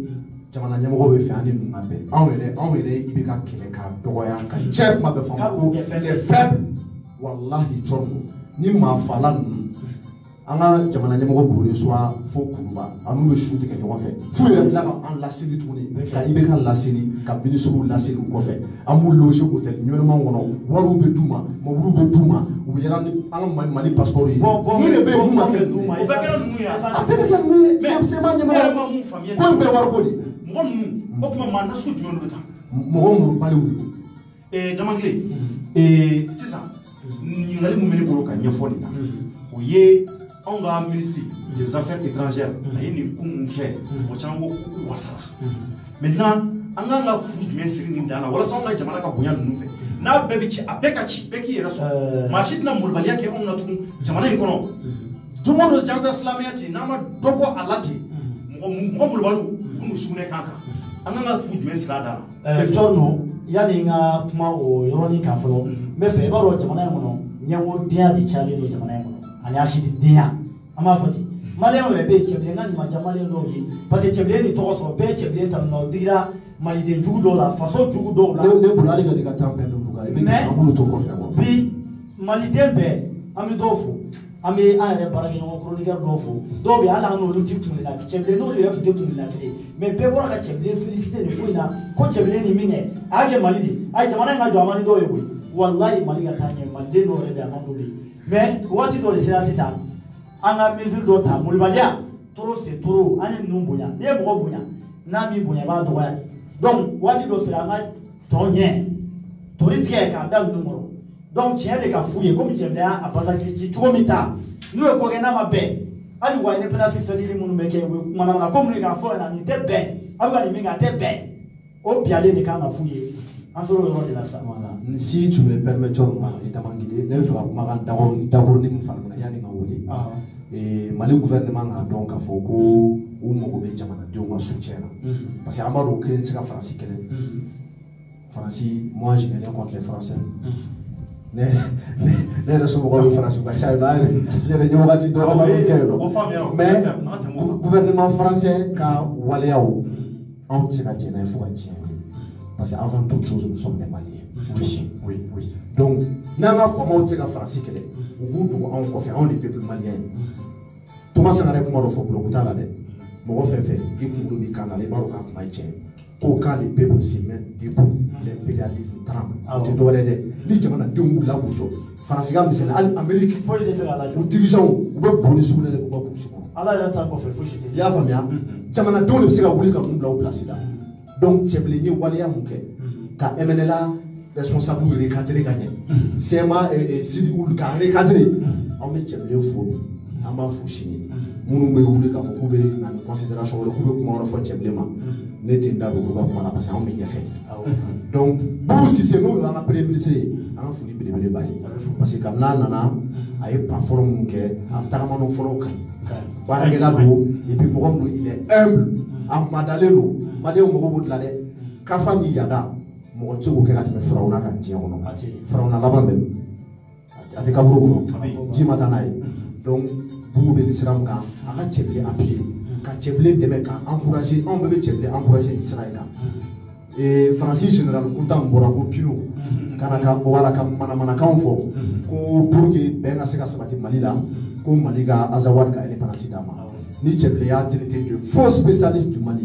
[SPEAKER 2] jamana ɲɛmɔgɔ bɛ fɛ an ni ninnu ka bɛn anw yɛrɛ i bɛ ka kɛlɛ k'a dɔgɔya ka diɲɛ kuma bɛɛ fɔ ko les faibles walahi Corno ni maa fala ninnu an ka jamana ɲɛmɔgɔ b'o de soit fo Kuruba an n'u bɛ su tigɛ ɲɔgɔn fɛ f'u yɛrɛ tila ka an laseli tuguni ka IBK laseli ka ministres laseli u kɔfɛ an b'u loger hôtel ɲɛnɛmaw kɔnɔ wariw bɛ d'u ma mobiliw bɛ d'u ma u bɛ yɛlɛ ni an ka Mali passeport ye mun de bɛ yen mun ma kɛ d'u ma
[SPEAKER 1] o bɛɛ kɛra ninnu ye
[SPEAKER 2] a bɛɛ bɛ kɛ ninnu ye c'est ma ɲɛmɔgɔ ko in bɛɛ wariko de
[SPEAKER 1] mɔgɔ ninnu o tuma maa nasugu jumɛn de bɛ taa
[SPEAKER 2] mɔgɔ minnu baliw de
[SPEAKER 1] Damangile sisan ɲininkali min bɛ ne bolo ka ɲɛfɔ nin na o ye anw ka ministre des affaires étrangères a ye nin ko mun kɛ mɔgɔ caman ko k'u wasara maintenant an k'an ka furu jumɛn siri nin dan na walasa anw ka jamana ka bonya ninnu fɛ n'a bɛɛ bɛ ci a bɛɛ ka ci bɛɛ k'i yɛrɛ sɔrɔ maa si tɛna molobaliya kɛ anw na tugun jamana in kɔnɔ don o don jagoya silamɛya ten n'an ma dɔ bɔ a la ten mɔgɔ molobaliw u n'u sugunɛ kan an k'an ka furu jumɛn siri a dan na.
[SPEAKER 3] Corno yanni n ka kuma o yɔrɔnin kan fɔlɔ n bɛ fɛ i b'a dɔn jamana in kɔnɔ ɲɛngodenya de cayalen don jamana in kɔnɔ ani asidenya an b'a fɔ ten maliyɛnw yɛrɛ bɛ yen cɛbilen n ka nin ma diya maliyɛn dɔw ye parce que cɛbilen nin tɔgɔ sɔrɔ bɛɛ ye cɛbilen ta o digira maliden jugu dɔw la faso jugu dɔw la.
[SPEAKER 2] ne bolo hali ka nin ka taa fɛn dɔw kan i bɛ kɛ an b'olu to kɔfɛ.
[SPEAKER 3] bi maliden bɛɛ an bɛ dɔw fo an bɛ an yɛrɛ baarakɛɲɔgɔn chroniqueur dɔw fo dɔw bɛ yen hali an n'olu ti kunbɛnna cɛbilen n'olu yɛrɛ tun tɛ kunbɛnna kelen mais bɛɛ bɔra ka cɛbilen félicité nin ko in na ko cɛbilen nin min kɛ a y'a kɛ Mali de a ye jamana in ka jɔ a man di dɔw ye koyi walayi Mali ka taa ɲɛ maliden dɔw yɛrɛ bɛ a man d'olu ye mais waati dɔ de sera sisan an ka mesure dɔ ta molobaliya trop c'est trop an ye ninnu bonya n'i ye mɔgɔ bonya n'a m'i bonya i b'a dɔgɔya de donc waati dɔ sera an ka tɔ ɲɛ tori tigɛ k'a da ninnu kɔrɔ donc tiɲɛ de ka f'u ye komi cɛbilen a basakili ci cogo min ta n'u ye ko kɛ n'a ma bɛn hali wa indépendance fêteli minnu bɛ kɛ u bɛ manamana ko minnu k'a fɔ ɲɛna nin tɛ bɛn a bɛ ka nin min kɛ a tɛ bɛn o bilalen de kan ka f'u ye an sera o yɔrɔ de la sisan.
[SPEAKER 2] Si tu me permets Corno i Damangile ne bɛ fɛ ka kumakan dakurunin min fara yanni ka wele Mali gouvernement k'a dɔn k'a fɔ ko o mago bɛ jamanadenw ka soutien na parce que an b'a dɔn o kelen tɛ se ka Faransi kɛlɛ Faransi moi je n'ai rien contre les Français ne yɛrɛ somɔgɔw bɛ Faransi ka ca ne yɛrɛ ɲɛ wagati dɔ an b'a kɛ yen nɔ mais gouvernement français ka waleyaw anw tɛ se ka jɛn n'a ye fo ka diɲɛ parce que avant toute chose nous sommes des Maliens oui donc n'an ka faamaw tɛ se ka Faransi kɛlɛ u b'u dogo anw kɔfɛ anw de peuple malien Thomas Sankara kuma dɔ fɔ bloc t'a la dɛ mɔgɔ fɛn fɛn i kunkolo b'i kan na i b'a dɔn k'a kuma ye tiɲɛ ko quand les peuples se mettent debout l'impérialisme tremble o tɛ dɔwɛrɛ dɛ ni jamanadenw b'u la k'u jɔ Faransikan misɛnnin hali Amérique u dirigeants u bɛ bɔn ni sugunɛ de k'u ka burusi kɔnɔ
[SPEAKER 3] Ala yɛrɛ ta kɔfɛ fosi tɛ
[SPEAKER 2] i y'a faamuya jamanadenw de bɛ se ka wuli ka mun bila o place la donc cɛbilen ye waleya mun kɛ ka MNLA responsable recadrer ka ɲɛ CMA Sidi Ould ka recadrer an bɛ cɛbilen fo an b'a fo sini minnu bɛ wuli k'a fɔ k'u bɛ na ni considération wɛrɛ k'u bɛ kuma wɛrɛ fɔ cɛbilen ma ne tɛ n da don olu ka kuma la parce que anw bɛ ɲɛfɛ donc Boubou Cissé n'o y'an ka premier ministre ye an ka foli belebele b'a ye parce que kabini a nana a ye pas fɔlɔ minnu kɛ a tagamana fɔlɔw ka ɲi baarakɛla don et puis mɔgɔ min il est humble a madalen don maliyɛnw mago b'o de la dɛ kafa ni yada mɔgɔ tɛ se k'o kɛ ka tɛmɛ Firawuna kan diɲɛ kɔnɔ Firawuna laban bɛ a tɛ kaburu kɔnɔ ji ma taa n'a ye donc Boubou bɛ nin sira min kan a ka cɛbilen appuyer ka cɛbilen dɛmɛ ka encourager anw bɛɛ bɛ cɛbilen encourager nin sira in kan Faransi général Kunta min bɔra ko Pino kana ka wala ka manamanakanw fɔ ko pour que bɛn ka se ka sabati Mali la ko Mali ka Azawad ka indépendance d'a ma ni cɛbilen y'a traité de faux spécialiste du Mali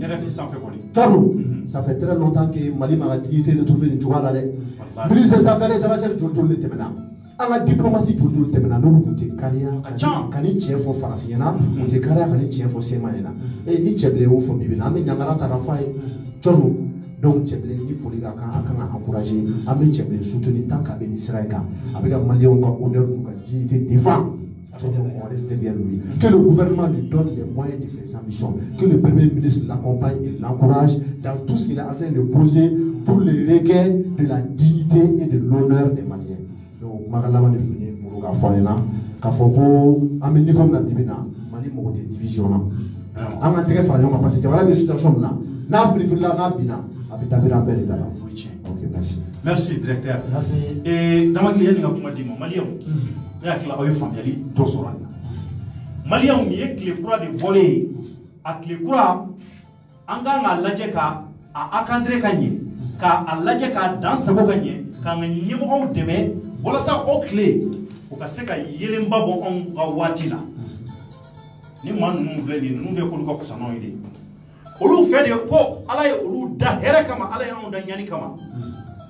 [SPEAKER 2] Tano ça fait très longtemps que Mali ma ka dignité retrouver nin cogoya la dɛ ministre des affaires étrangères joli de tɛmɛna an ka diplomatie joli tɛmɛna n'olu tun tɛ kariya ka ni tiɲɛ fɔ Faransi ɲɛna u tɛ kariya ka ni tiɲɛ fɔ CEMA ɲɛna ni cɛbilen y'o fɔ bi bi in na an bɛ ɲangara ta ka fɔ a ye Tano donc cɛbilen ni foli ka kan a kan ka encourager an bɛ cɛbilen soutenir tant k'a bɛ nin sira in kan a bɛ ka maliyɛnw ka honneur n'u ka dignité défend on reste derrière lui que le gouvernement lui donne les moyens de ses ambitions que le premier ministre l'accompagne et l'encourage dans tout ce qu'il est en train de poser pour le regain de la dignité et de l'honneur des Maliens donc kuma ka laban de fini muru k'a fɔ an ɲɛna k'a fɔ ko an bɛ niveau min na bi bi in na Mali mago tɛ division na an ka tɛgɛ fara ɲɔgɔn kan parce que jamana bɛ situation min na n'a firifirila n'a binna a bɛ dabiri an bɛɛ de da la ok
[SPEAKER 1] merci directeur Damakili yanni ka kuma di ma maliyɛnw ne hakili aw ye faamuyali dɔ sɔrɔ a la maliyɛnw nin ye tile kura de bɔlen ye a tile kura an kan k'a lajɛ ka a encadrer ka ɲɛ k'a lajɛ k'a dan sago ka ɲɛ k'an ka ɲɛmɔgɔw dɛmɛ walasa o tile o ka se ka yelenba bɔ anw ka waati la ni maa ninnu filɛ nin ye ninnu bɛ k'olu ka fisa n'anw ye de olu fɛ de ko Ala ye olu da hɛrɛ kama Ala ye anw da ɲani kama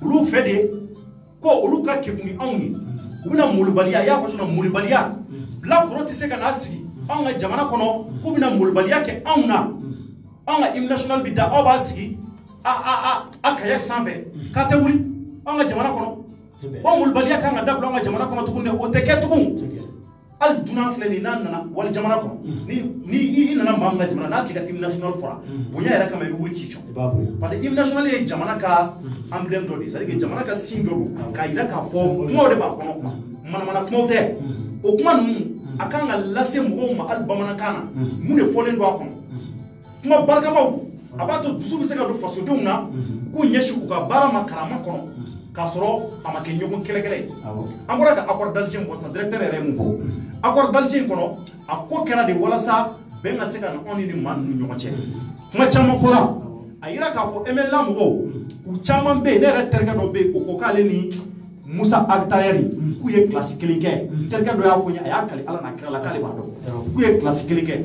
[SPEAKER 1] olu fɛ de ko olu ka kekun ni anw ye u bɛna molibaliya i y'a fɔ cogo min na molibaliya bilakoro tɛ se ka n'a sigi anw ka jamana kɔnɔ k'u bɛna molibaliya kɛ anw na anw ka hymne national bi da aw b'a sigi a kayak sanfɛ k'a tɛ wuli anw ka jamana kɔnɔ o molibaliya kan ka dabila anw ka jamana kɔnɔ tuguni o tɛ kɛ tugun hali dunan filɛ nin n'a nana wali jamana kɔnɔ ni i nana maa min ka jamana n'a t'i ka hymne national fɔra bonya yɛrɛ kama i bɛ wuli k'i jɔ parce que hymne national ye jamana ka emblème dɔ de ye c'est à dire que jamana ka signe dɔ don k'a yira k'a fɔ kumaw de b'a kɔnɔ manamana kumaw tɛ o kuma ninnu a kan ka lase mɔgɔw ma hali bamanankan na mun de fɔlen don a kɔnɔ kuma barikamaw a b'a to dusu bɛ se ka don fasodenw na k'u ɲɛsin u ka baara ma karama kɔnɔ k'a sɔrɔ a ma kɛ ɲɔgɔn kɛlɛkɛlɛ ye an bɔra ka accord d'Alger fɔ sisan directeur yɛrɛ ye mun fɔ accord d'Alger kɔnɔ a ko kɛra de walasa bɛn ka se ka na anw ni nin maa ninnu ɲɔgɔn cɛ kuma caman fɔra a yira k'a fɔ MNLA mɔgɔw u caman bɛ yen ne yɛrɛ terikɛ dɔ bɛ yen o ko k'ale ni Musa Aktayari k'u ye kilasi kelen kɛ terikɛ dɔ y'a fɔ n ye a y'a kali Ala n'a kira la k'ale b'a dɔn k'u ye kilasi kelen kɛ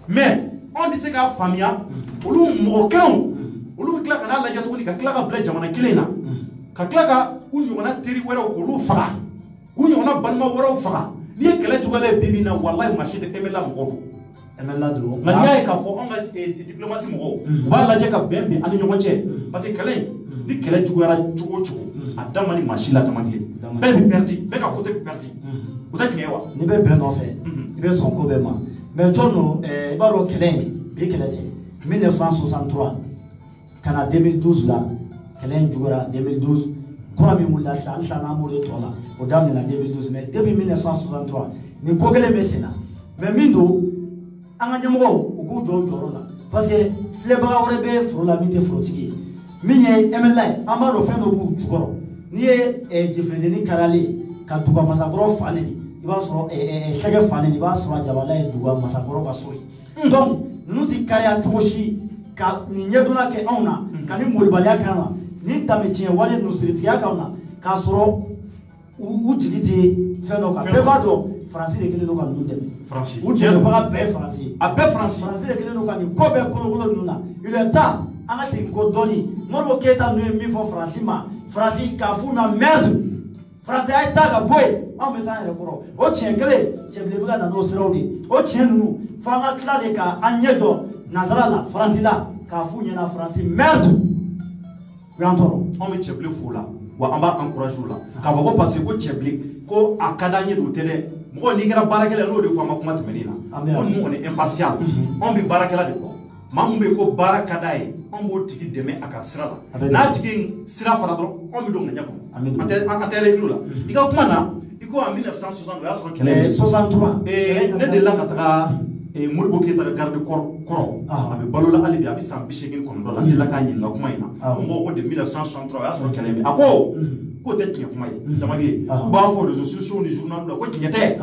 [SPEAKER 1] mais anw tɛ se k'a faamuya olu mɔgɔ kelenw olu bɛ tila ka n'a lajɛ tuguni ka tila ka bila jamana kelen na ka tila ka u ɲɔgɔnna teri wɛrɛw k'olu faga k'u ɲɔgɔnna balima wɛrɛw faga n'i ye kɛlɛ cogoya bɛ bi min na walayi maa si tɛ MNLA mɔgɔ don MNLA don nka n'i y'a ye k'a fɔ anw ka diplomasi mɔgɔw u b'a lajɛ ka bɛn bin an ni ɲɔgɔn cɛ parce que kɛlɛ in ni kɛlɛ juguyara cogo o cogo a da man di maa si la Damakili bɛɛ bɛ pɛridi bɛɛ ka côté bɛ pɛridi o tɛ tiɲɛ ye wa
[SPEAKER 3] n'i bɛ bɛn nɔfɛ i bɛ sɔn ko bɛɛ ma mais Tɔno i b'a dɔn kɛlɛ in bi kɛlɛ tɛ 1963 ka na 2012 la kɛlɛ in juguyara 2012 kura min wulila sisan hali sisan n'an b'o de tɔ la o daminɛna 2012 mais depuis 1963 nin ko kelen bɛ sen na mais min don an ka ɲɛmɔgɔw u k'u jɔ jɔyɔrɔ la parce que filɛbaga wɛrɛ bɛ foro la min tɛ forotigi ye min ye MLA ye an b'a dɔn fɛn dɔ b'u jukɔrɔ n'i ye jɛfɛdenni karalen ka duguba masakɔrɔ fanen i b'a sɔrɔ sɛgɛ fanen i b'a sɔrɔ a jabala ye duguba masakɔrɔ ka so ye donc ninnu ti kariya cogo si ka nin ɲɛdɔnna kɛ anw na ka ni molibaliya k'an na ni danbetiɲɛ wale ninnu siritigiya k'anw na k'a sɔrɔ u jigi tɛ fɛn dɔ kan bɛɛ b'a dɔn Faransi de kelen don ka ninnu dɛmɛ u dɛmɛbaga bɛɛ ye Faransi ye a bɛɛ Faransi de kelen don ka nin ko bɛɛ kolokolo ninnu na il est temps an ka segin ko dɔɔni Modibo Keyita ninnu ye min fɔ Faransi ma Faransi k'a f'u na merde Faransi a ye taa ka bɔ yen anw bɛ s'an yɛrɛ kɔrɔ o tiɲɛ kelen Cɛbilen bɛ ka na n'o siraw de ye o tiɲɛ ninnu f'an ka tila de ka an ɲɛ jɔ nanzara la Faransi la k'a f'u ɲɛna Faransi merde u y'an tɔɔrɔ
[SPEAKER 1] anw bɛ Cɛbilen fo la wa an b'a encouragé o la k'a fɔ ko parce que ko Cɛbilen ko a ka d'an ye de o tɛ dɛ mɔgɔ n'i kɛra baarakɛla n'o de fɔ an ka kuma tɛmɛnen na ko ninnu kɔni impartial anw bɛ baarakɛla de kɔ maa min bɛ yen ko baara ka d'a ye anw b'o tigi dɛmɛ a ka sira la n'a tigi sira fara dɔrɔn anw bɛ don ŋaniya kɔnɔ an tɛ yɛlɛ kilo la i ka kuma na i ko en 1960 o y'a sɔrɔ kɛlɛ
[SPEAKER 3] 63
[SPEAKER 1] ne delila ka taga Modibo Keyita ka garde kɔrɔ a bɛ balo la hali bi a bɛ san 89 la ne delila k'a ɲininka kuma in na n ko de 1963 o y'a sɔrɔ kɛlɛ bɛ a ko k'o tɛ tiɲɛ kuma ye Damakɛ u b'a fɔ réseaux sociaux ni journal la ko tiɲɛ tɛ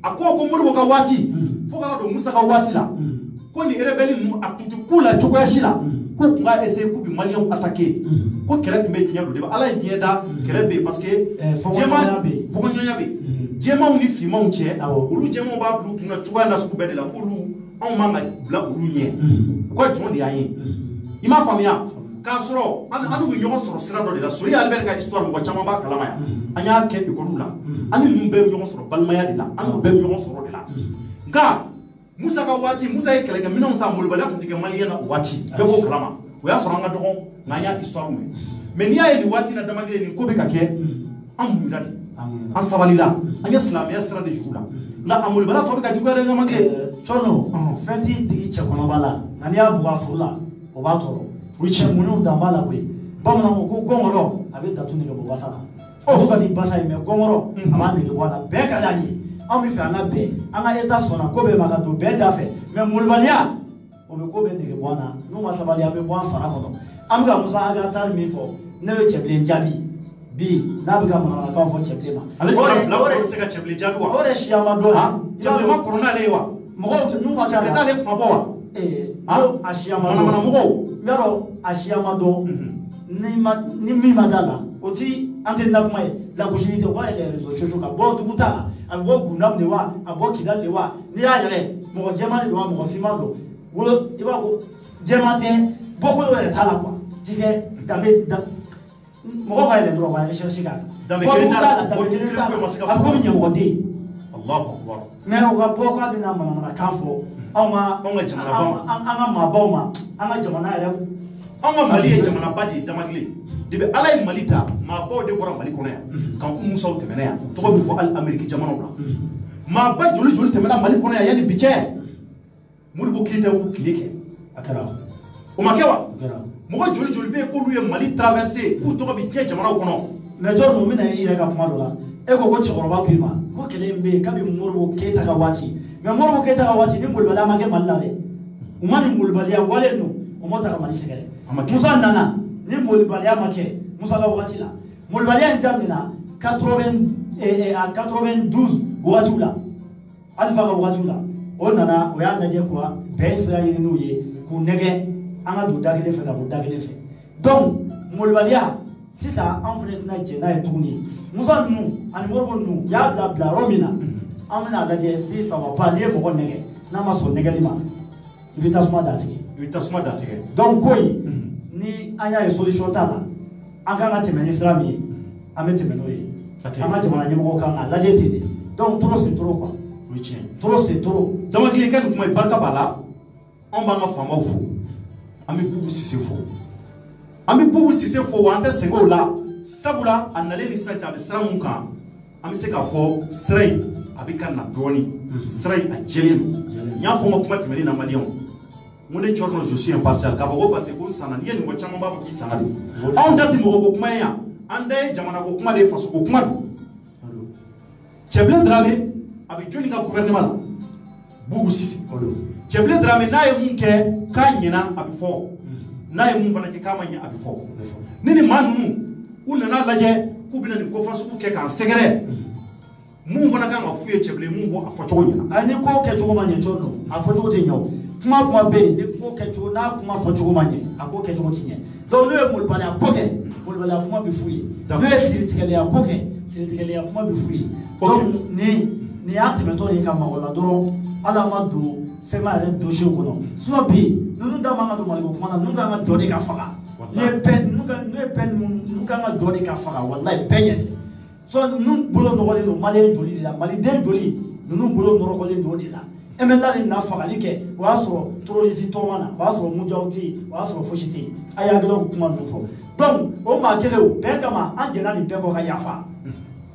[SPEAKER 1] a ko Modibo ka waati fo kana don Musa ka waati la ko ni rebelle ninnu a tun tɛ k'u la cogoya si la k'u tun b'a essayer k'u bɛ maliyɛnw attaquer ko kɛlɛ tun bɛ tiɲɛ don de Ala ye diɲɛ da kɛlɛ bɛ yen parce que fɔkɔɲɔgɔnya bɛ yen jɛmanw ni finmanw cɛ olu jɛmanw b'a bila u kunna cogoya na sugu bɛɛ de la k'olu anw man ka bila olu ɲɛ u ka jɔn de y'an ye i m'a faamuya k'a sɔrɔ an bɛ ɲɔgɔn sɔrɔ sira dɔ de la Sori Albert ka histoire mɔgɔ caman b'a kalama yan an y'a kɛ école la an ni ninnu bɛɛ bɛ ɲɔgɔn sɔrɔ balimaya de la an n'u bɛɛ bɛ ɲɔgɔn sɔrɔ de la nka Musa ka waati Musa ye kɛlɛkɛminɛnw san molobaliya tun tɛ kɛ maliyɛn na o waati bɛɛ b'o kalama o y'a sɔrɔ an ka dɔgɔn nka an y'a histoire mɛn mais n'i y'a ye nin waati na Damakɛ nin ko bɛ ka kɛ an muɲuna de an sabalila an ye silamɛya sira de juru la nka a molobaliya tɔ bɛ ka juguya dɛ Damakɛ
[SPEAKER 3] Cɔnɔ fɛn t'i digi cɛ kɔnɔba la nka n'i y'a bugɔ a furu la o b'a tɔɔrɔ o cɛ munnu dan b'a la koyi bamananw ko gɔngɔrɔ a bɛ datu nege bɔ basa la o ka di basa ye mais gɔngɔrɔ a b'a nege bɔ a la bɛɛ ka d'an ye anw bɛ fɛ an ka bɛn an ka état sɔnna ko bɛɛ ma ka don bɛɛ da fɛ mais molobaliya o bɛ ko bɛɛ nege bɔ an na n'u ma sabali an bɛ bɔ an fara kɔnɔ an bɛ ka Musa Agatari min fɔ ne bɛ Cɛbilen jaabi bi n'a bɛ ka manamanakan fɔ Cɛbilen ma
[SPEAKER 1] ale bɛ se ka Cɛbilen jaabi wa
[SPEAKER 3] o de siya ma dɔn
[SPEAKER 1] Cɛbilen ma kɔrɔ n'ale ye wa
[SPEAKER 3] mɔgɔw n'u ma
[SPEAKER 1] Cɛbilen t'ale fa bɔ wa
[SPEAKER 3] a siya ma dɔn
[SPEAKER 1] mɔgɔw
[SPEAKER 3] yɔrɔ a siya ma dɔn ni min ma d'a la o ti an tɛ na kuma ye lagosili tɛ o b'a yɛlɛ réseaux sociaux kan bɔ dugu ta la a bɛ bɔ Gundam de wa a bɛ bɔ Kidali de wa n'i y'a yɛlɛ mɔgɔ jɛman de don wa mɔgɔ finman don wolo i b'a fɔ jɛman tɛ bɔkolo yɛrɛ t'a la quoi ti kɛ danbe mɔgɔ ka yɛlɛ dɔrɔn ka recherche k'a kan
[SPEAKER 1] danbe kelen t'a la
[SPEAKER 3] a bɛ komi ɲɛmɔgɔ den mais o ka bɔ k'a bɛna manamanakan fɔ anw ka maabaw ma an ka jamana yɛrɛ
[SPEAKER 1] anw ka Mali ye jamanaba de ye Damakɛ depuis Ala ye Mali ta maabaw de bɔra Mali kɔnɔ yan kan ko Musaw tɛmɛna yan tɔgɔ bɛ fɔ hali Amérique jamanaw la maaba joli tɛmɛna Mali kɔnɔ yan yanni bi cɛ Modibo Keyita y'u tile kɛ
[SPEAKER 3] a kɛra
[SPEAKER 1] o ma kɛ wa mɔgɔ joli bɛ yen k'olu ye Mali traversé k'u tɔgɔ bɛ diɲɛ jamanaw kɔnɔ
[SPEAKER 3] mais jɔn ninnu bɛna i yɛrɛ ka kuma dɔ la e ko cɛkɔrɔba k'i ma ko kɛlɛ in bɛ yen kabi Modibo Keyita ka waati mais Modibo Keyita ka waati ni molobaliya ma kɛ Mali la dɛ u ma nin molobaliya wale ninnu o ma ta ka Mali sɛgɛrɛ Musa nana ni molobaliya ma kɛ Musa ka waati la molobaliya in daminɛna 92 wagatiw la Alifa ka wagatiw la o nana o y'a lajɛ quoi bɛɛ sira ɲini n'u ye k'u nɛgɛ an ka don da kelen fɛ ka bɔ da kelen fɛ donc molobaliya sisan an fana tɛna jɛ n'a ye tuguni Musa ninnu ani Modibo ninnu y'a bila yɔrɔ min na an bɛna lajɛ sisan wa n'i ye mɔgɔ nɛgɛ n'a ma sɔn nɛgɛli ma i bɛ tasuma datigɛ donc ko in ni an y'a ye solution t'a la an kan ka tɛmɛ ni sira min ye an bɛ tɛmɛ n'o ye an ka jamana ɲɛmɔgɔw kan k'a lajɛ ten de donc trop c'est trop quoi trop c'est trop
[SPEAKER 1] Damakɛ kɛ nin kuma ye barika b'a la anw b'an ka faamaw fo an bɛ Bubu Sise fo wa an tɛ sɛgɛn o la sabula a nalen ni sisan cɛ a bɛ sira mun kan an bɛ se k'a fɔ sira in a bɛ ka na dɔɔni sira in a jɛlen don n y'a fɔ n ka kuma tɛmɛnen na maliyɛnw n ko ne Cɔrɔnɔ je suis impartial k'a fɔ ko parce que ko sanna n'i ye nin fɔ caman b'a fɔ k'i sanna don anw da tɛ mɔgɔ ko kuma ye yan an da ye jamana ko kuma de ye faso ko kuma don Cɛbilen Dramé a bɛ jɔnni ka gouvernement la Boubou Sissi. Chevle Dramé n'a eu mon kè, quand y en a à before. N'a eu mon bonnet kama y a before. Nini manu, ou nana laje, koubina ni kofa sou kè kan segre. Mon bonnet kama fouye chevle, mon bon a focho y en a.
[SPEAKER 3] Ani ko kè chou manye chono, a focho te nyo. Kuma be, ni ko kè chou na kuma focho manye, a ko kè chou tinye. Donc le moul bale a koke, moul bale a kuma be fouye. Le siritikele a koke, siritikele a kuma be fouye. Donc ni antimeto yi kama wala doro, ala madu. C'est ma dossier au courant. Soit bi, nous nous demandons de nous avons donné qu'à faire. Les peines, nous avons donné qu'à faire. Voilà, peine. Soit nous voulons nous rôler nos malais d'oli là, malais d'oli. Nous voulons nous rôler d'oli là. Et maintenant, il n'a pas fallu que, voilà, sur trop les itomana, voilà, sur Moudjauti, voilà, sur Fochiti. Ayaglo, comment nous faut. Donc, au Makélo, Bergama, Angela, il peut encore y avoir.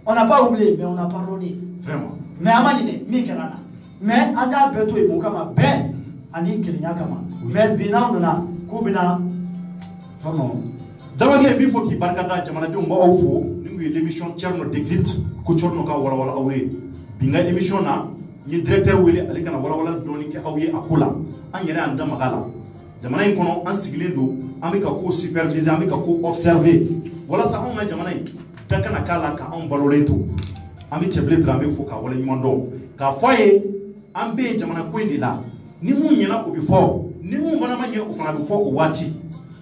[SPEAKER 3] On n'a pas oublié, mais on n'a pas rôlé.
[SPEAKER 1] Vraiment.
[SPEAKER 3] Mais à Maline, Mikelana. Mais on a besoin de faire ben ani kilinya kama mais bina nana ko bina vraiment
[SPEAKER 1] dawale bi fo ki barkata jamana de mbo awfo ningu l'émission Thierno Décrypte ko Thierno ka wala wala awé binga émission na ni directeur wele ali kana wala wala doni ke awé akula an yere an dama gala jamana en kono an sigilen do an ka ko superviser an ka ko observer wala sa on na jamana takana kala ka on baloleto an bi Chevle Dramé fo ka wala nyundo ka foye ambe jamana ko indi la ni mun yana ko bi fo ni mun bana manye ko fana bi fo ko wati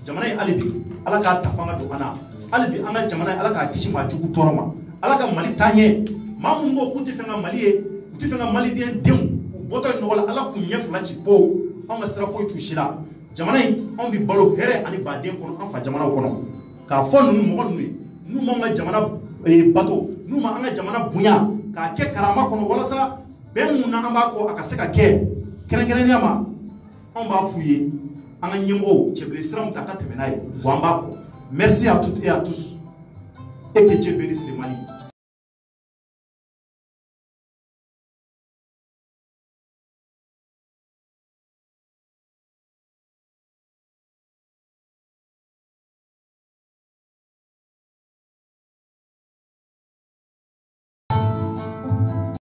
[SPEAKER 1] jamana yi alibi ala ka tafanga do ana alibi anga jamana ala ka kishi ma jugu toroma ala ka mali tanye ma mun go kuti fanga mali e kuti fanga mali den dem u boto no wala ala ku nye fla ci po on sera fo tu shira jamana yi on bi balo here ani ba den kono an fa jamana kono ka fo nu mo nu mo nga jamana bato nu ma anga jamana bunya ka ke karama kono wala sa ben mun na amba ko aka seka ke keren nyama on ba fouiller anga nyemo Chevle Sram ta ka temenaye wamba ko merci à toutes et à tous et que Dieu bénisse le Mali.